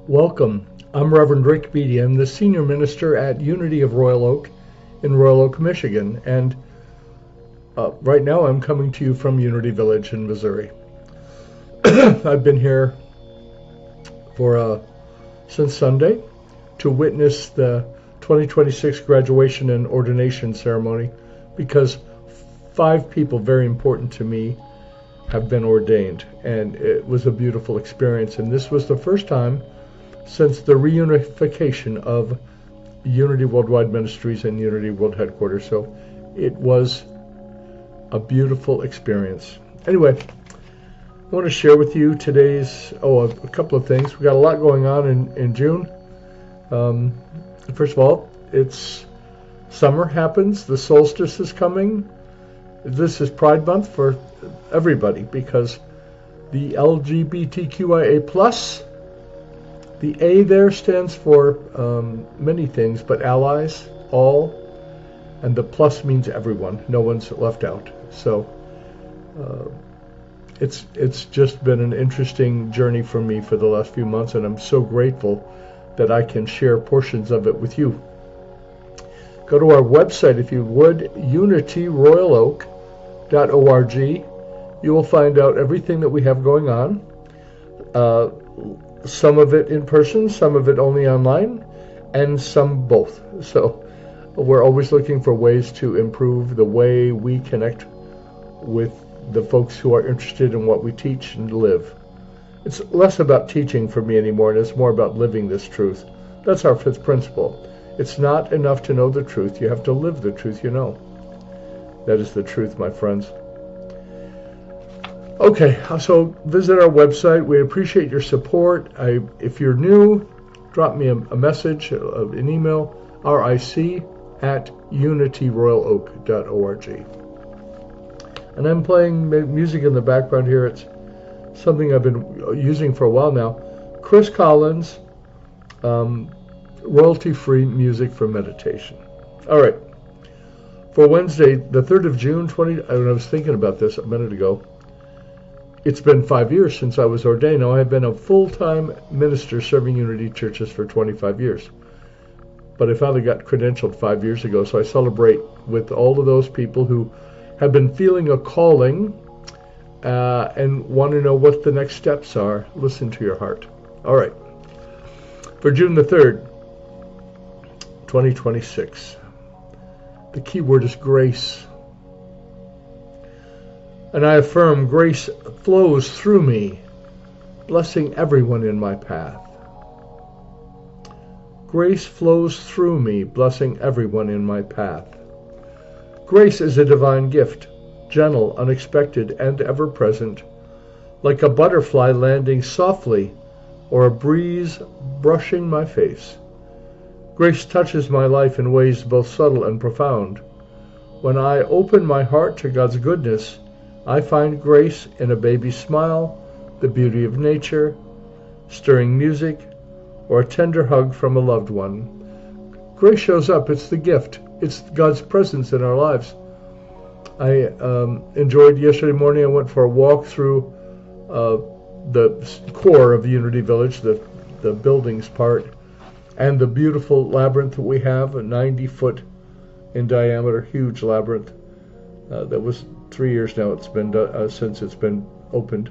Welcome. I'm Reverend Rick Beatty. I'm the Senior Minister at Unity of Royal Oak in Royal Oak, Michigan. And right now I'm coming to you from Unity Village in Missouri. I've been here since Sunday to witness the 2026 graduation and ordination ceremony because 5 people very important to me have been ordained, and it was a beautiful experience. And this was the first time since the reunification of Unity Worldwide Ministries and Unity World Headquarters. So it was a beautiful experience. Anyway, I want to share with you today's, a couple of things. We got a lot going on in June. First of all, it's summer happens. The solstice is coming. This is Pride Month for everybody because the LGBTQIA+, the A there stands for many things, but allies, all, and the plus means everyone. No one's left out. So it's just been an interesting journey for me for the last few months, and I'm so grateful that I can share portions of it with you. Go to our website, if you would, unityroyaloak.org. You will find out everything that we have going on. Some of it in person, some of it only online, and some both. So we're always looking for ways to improve the way we connect with the folks who are interested in what we teach and live. It's less about teaching for me anymore, and it's more about living this truth. That's our 5th principle. It's not enough to know the truth. You have to live the truth you know. That is the truth, my friends. Okay, so visit our website. We appreciate your support. If you're new, drop me a message, an email, ric@unityroyaloak.org. And I'm playing music in the background here. It's something I've been using for a while now. Chris Collins, royalty-free music for meditation. All right. For Wednesday, the 3rd of June, I was thinking about this a minute ago. It's been 5 years since I was ordained. Now, I've been a full-time minister serving Unity churches for 25 years. But I finally got credentialed 5 years ago, so I celebrate with all of those people who have been feeling a calling and want to know what the next steps are. Listen to your heart. All right. For June the 3rd, 2026, the key word is grace. And I affirm grace flows through me, blessing everyone in my path. Grace flows through me, blessing everyone in my path. Grace is a divine gift, gentle, unexpected, and ever-present, like a butterfly landing softly or a breeze brushing my face. Grace touches my life in ways both subtle and profound. When I open my heart to God's goodness, I find grace in a baby's smile, the beauty of nature, stirring music, or a tender hug from a loved one. Grace shows up. It's the gift. It's God's presence in our lives. I enjoyed yesterday morning. I went for a walk through the core of Unity Village, the buildings part, and the beautiful labyrinth that we have, a 90-foot in diameter, huge labyrinth. That was 3 years now it's been since it's been opened.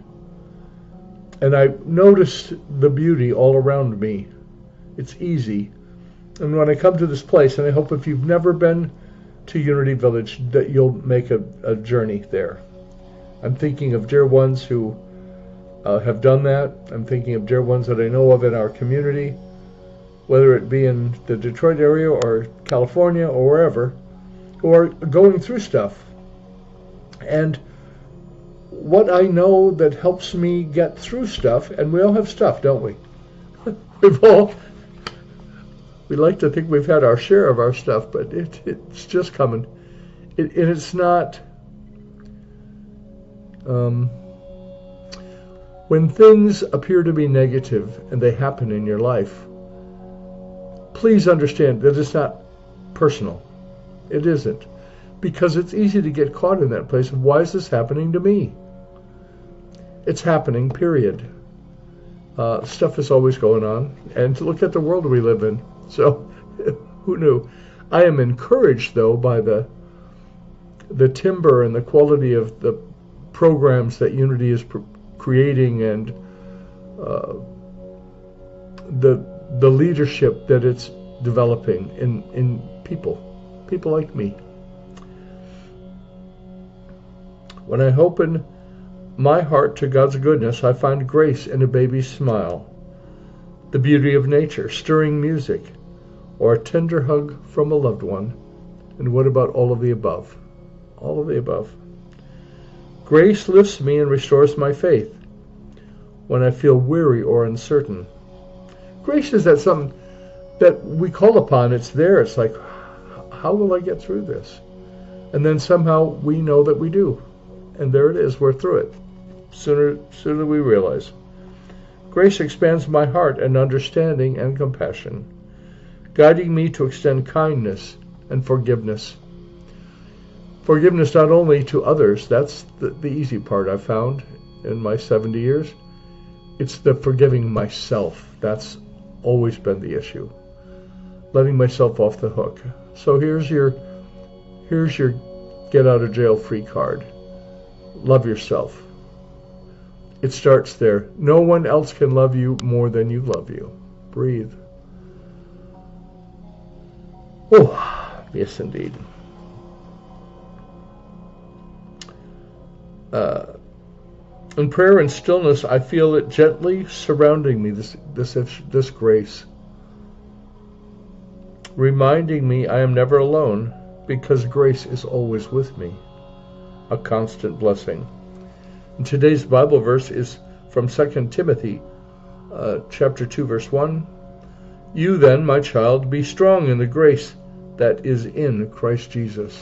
And I noticed the beauty all around me. It's easy. And when I come to this place, and I hope if you've never been to Unity Village that you'll make a journey there. I'm thinking of dear ones who have done that. I'm thinking of dear ones that I know of in our community, whether it be in the Detroit area or California or wherever, who are going through stuff. And what I know that helps me get through stuff, and we all have stuff, don't we? We like to think we've had our share of our stuff, but it's just coming. And it's not, when things appear to be negative and they happen in your life, please understand that it's not personal. It isn't. Because it's easy to get caught in that place of, why is this happening to me? It's happening, period. Stuff is always going on. And look at the world we live in. So, who knew? I am encouraged, though, by the timbre and the quality of the programs that Unity is creating, and the leadership that it's developing in people like me. When I open my heart to God's goodness, I find grace in a baby's smile, the beauty of nature, stirring music, or a tender hug from a loved one. And what about all of the above? All of the above. Grace lifts me and restores my faith when I feel weary or uncertain. Grace is that something that we call upon. It's there. It's like, how will I get through this? And then somehow we know that we do. And there it is. We're through it. Sooner than we realize. Grace expands my heart and understanding and compassion, guiding me to extend kindness and forgiveness. Forgiveness not only to others, that's the easy part I've found in my 70 years. It's the forgiving myself. That's always been the issue. Letting myself off the hook. So here's your get out of jail free card. Love yourself. It starts there. No one else can love you more than you love you. Breathe. Oh, yes indeed. In prayer and stillness, I feel it gently surrounding me, this grace, reminding me I am never alone, because grace is always with me, a constant blessing. And today's Bible verse is from 2 Timothy, chapter 2, verse 1. You then, my child, be strong in the grace that is in Christ Jesus.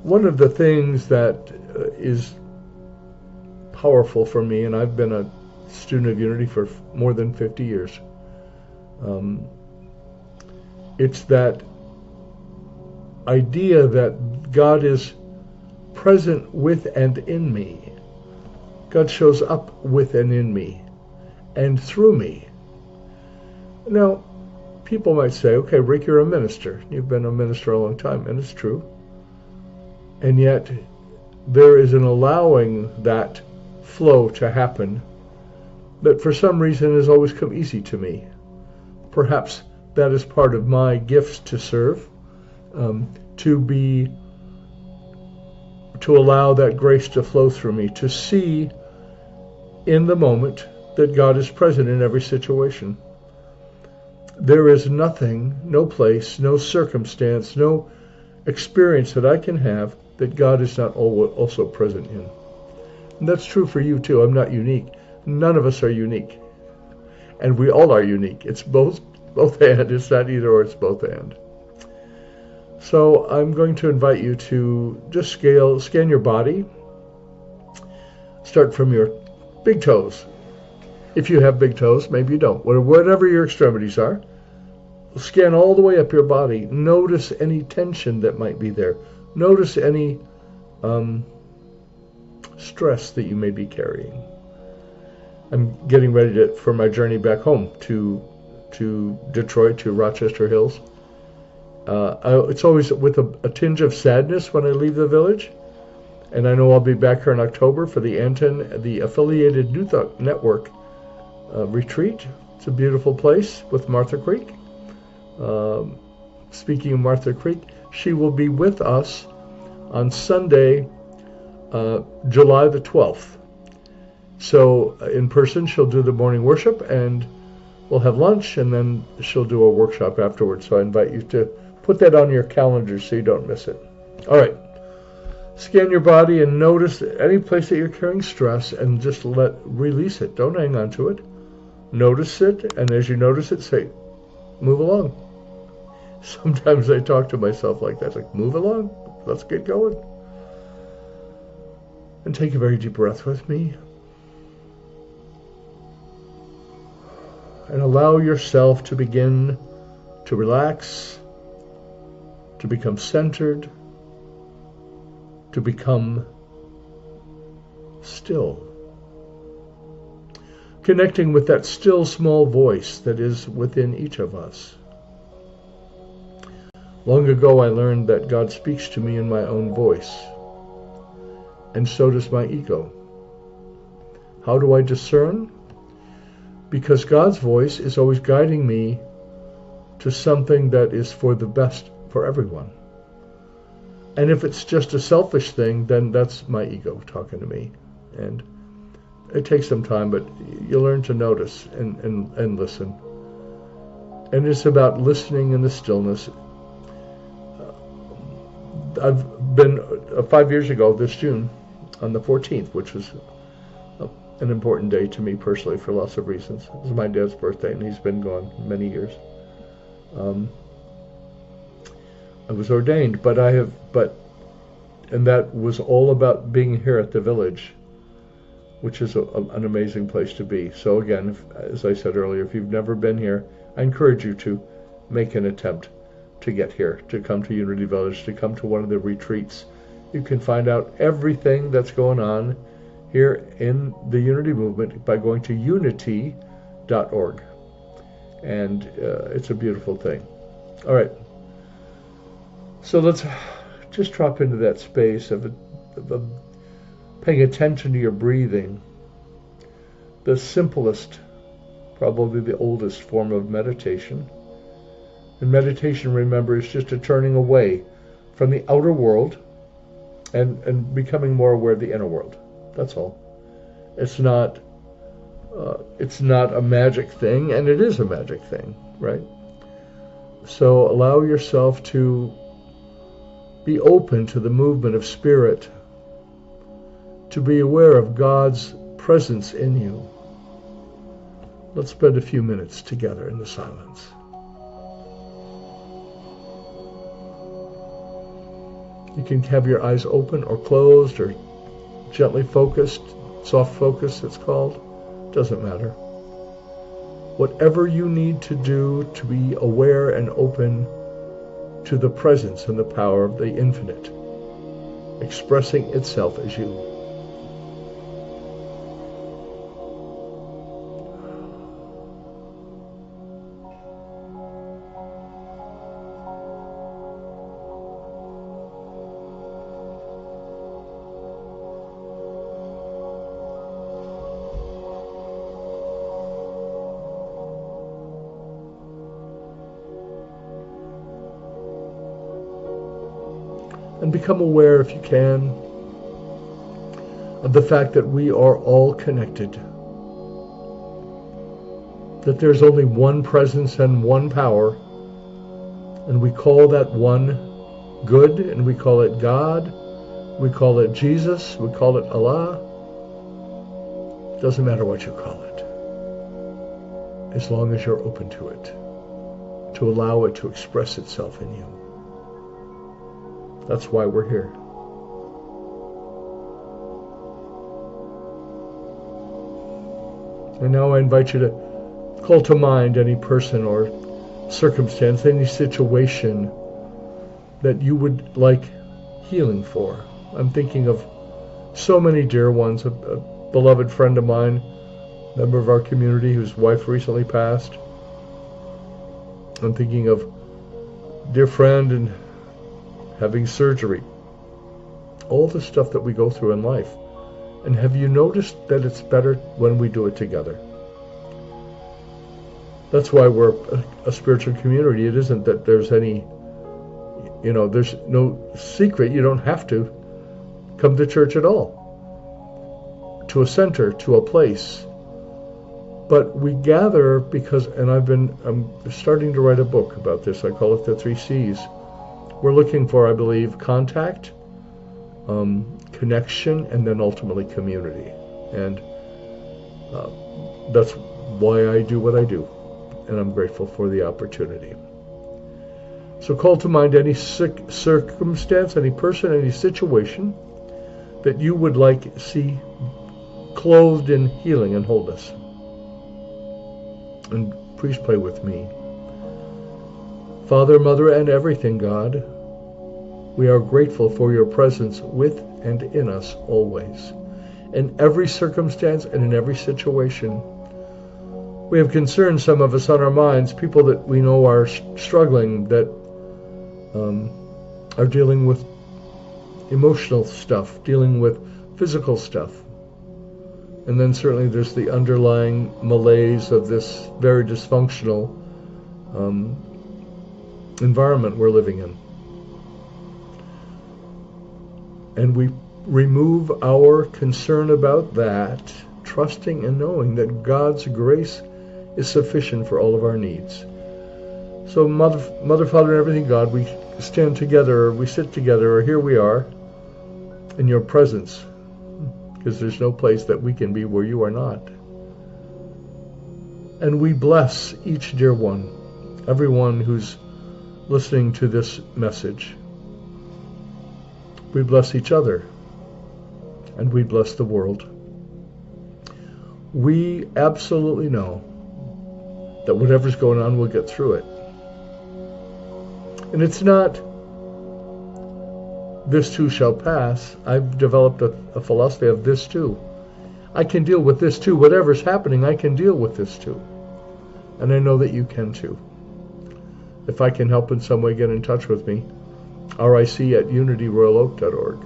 One of the things that is powerful for me, and I've been a student of Unity for more than 50 years, it's that idea that God is present with and in me. God shows up with and in me and through me. Now, people might say, okay, Rick, you're a minister. You've been a minister a long time, and it's true. And yet, there is an allowing that flow to happen that for some reason has always come easy to me. Perhaps that is part of my gifts to serve, to allow that grace to flow through me, to see in the moment that God is present in every situation. There is nothing, no place, no circumstance, no experience that I can have that God is not also present in. And that's true for you too. I'm not unique. None of us are unique. And we all are unique. It's both and. It's not either or, it's both and. So I'm going to invite you to just scan your body. Start from your big toes. If you have big toes, maybe you don't. Whatever your extremities are, scan all the way up your body. Notice any tension that might be there. Notice any stress that you may be carrying. I'm getting ready for my journey back home to Detroit, to Rochester Hills. It's always with a tinge of sadness when I leave the village. And I know I'll be back here in October for the affiliated New Thought Network retreat. It's a beautiful place with Martha Creek. Speaking of Martha Creek, she will be with us on Sunday, July the 12th. So in person, she'll do the morning worship, and we'll have lunch, and then she'll do a workshop afterwards. So I invite you to put that on your calendar so you don't miss it. All right. Scan your body and notice any place that you're carrying stress, and just release it. Don't hang on to it. Notice it, and as you notice it, say, move along. Sometimes I talk to myself like that. It's like, move along. Let's get going. And take a very deep breath with me. And allow yourself to begin to relax, to become centered, to become still. connecting with that still small voice that is within each of us. Long ago I learned that God speaks to me in my own voice, and so does my ego. How do I discern? Because God's voice is always guiding me to something that is for the best for everyone. And if it's just a selfish thing, then that's my ego talking to me. And it takes some time, but you learn to notice and listen. And it's about listening in the stillness. I've been 5 years ago this June on the 14th, which was an important day to me personally for lots of reasons. It was my dad's birthday, and he's been gone many years. I was ordained, and that was all about being here at the village, which is an amazing place to be. So again, as I said earlier, if you've never been here, I encourage you to make an attempt to get here, to come to Unity Village, to come to one of the retreats. You can find out everything that's going on here in the Unity movement by going to unity.org. And it's a beautiful thing. All right. So let's just drop into that space of paying attention to your breathing. The simplest, probably the oldest form of meditation. And meditation, remember, is just a turning away from the outer world and becoming more aware of the inner world. That's all. It's not a magic thing, and it is a magic thing, right? So allow yourself to be open to the movement of spirit, to be aware of God's presence in you. Let's spend a few minutes together in the silence. You can have your eyes open or closed or gently focused, soft focus it's called. Doesn't matter. Whatever you need to do to be aware and open to the presence and the power of the infinite, expressing itself as you. And become aware, if you can, of the fact that we are all connected. That there's only one presence and one power, and we call that one good, and we call it God, we call it Jesus, we call it Allah. Doesn't matter what you call it, as long as you're open to it, to allow it to express itself in you. That's why we're here. And now I invite you to call to mind any person or circumstance, any situation that you would like healing for. I'm thinking of so many dear ones, a beloved friend of mine, member of our community whose wife recently passed. I'm thinking of a dear friend and having surgery, all the stuff that we go through in life. And have you noticed that it's better when we do it together? That's why we're a spiritual community. It isn't that there's any, there's no secret. You don't have to come to church at all, to a center, to a place. But we gather because, and I'm starting to write a book about this. I call it the 3 C's. We're looking for, I believe, contact, connection, and then ultimately community. And that's why I do what I do. And I'm grateful for the opportunity. So call to mind any circumstance, any person, any situation that you would like to see clothed in healing and wholeness. And please pray with me. Father, Mother, and everything, God, we are grateful for your presence with and in us always. In every circumstance and in every situation, We have concerns, some of us, on our minds, people that we know are struggling, that are dealing with emotional stuff, dealing with physical stuff. And then certainly there's the underlying malaise of this very dysfunctional environment we're living in. And we remove our concern about that, trusting and knowing that God's grace is sufficient for all of our needs. So Mother, Father, and everything God, we stand together, or we sit together, or here we are in your presence, because there's no place that we can be where you are not. And we bless each dear one, everyone who's listening to this message. We bless each other, and we bless the world. We absolutely know that whatever's going on, we'll get through it. And it's not, this too shall pass. I've developed a philosophy of this too. I can deal with this too. Whatever's happening, I can deal with this too. And I know that you can too. If I can help in some way, get in touch with me. RIC@unityroyaloak.org.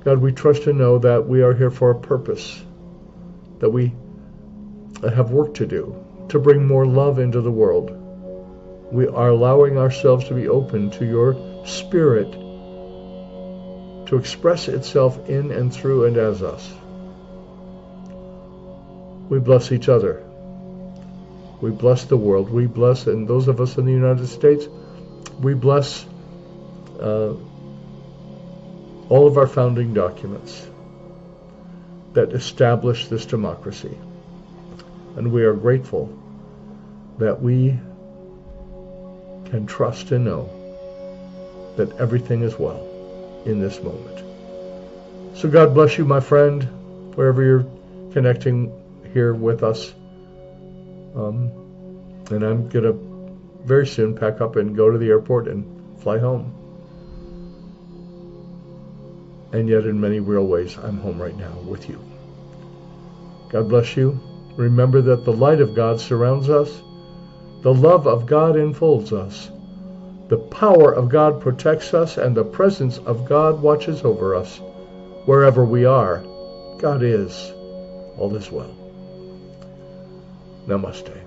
God, we trust and know that we are here for a purpose, that we have work to do, to bring more love into the world. We are allowing ourselves to be open to your Spirit to express itself in and through and as us. We bless each other. We bless the world. We bless, and those of us in the United States, we bless all of our founding documents that establish this democracy. And we are grateful that we can trust and know that everything is well in this moment. So God bless you, my friend, wherever you're connecting here with us. And I'm going to very soon pack up and go to the airport and fly home. And yet in many real ways, I'm home right now with you. God bless you. Remember that the light of God surrounds us. The love of God enfolds us. The power of God protects us, and the presence of God watches over us. Wherever we are, God is. All is well. Namaste.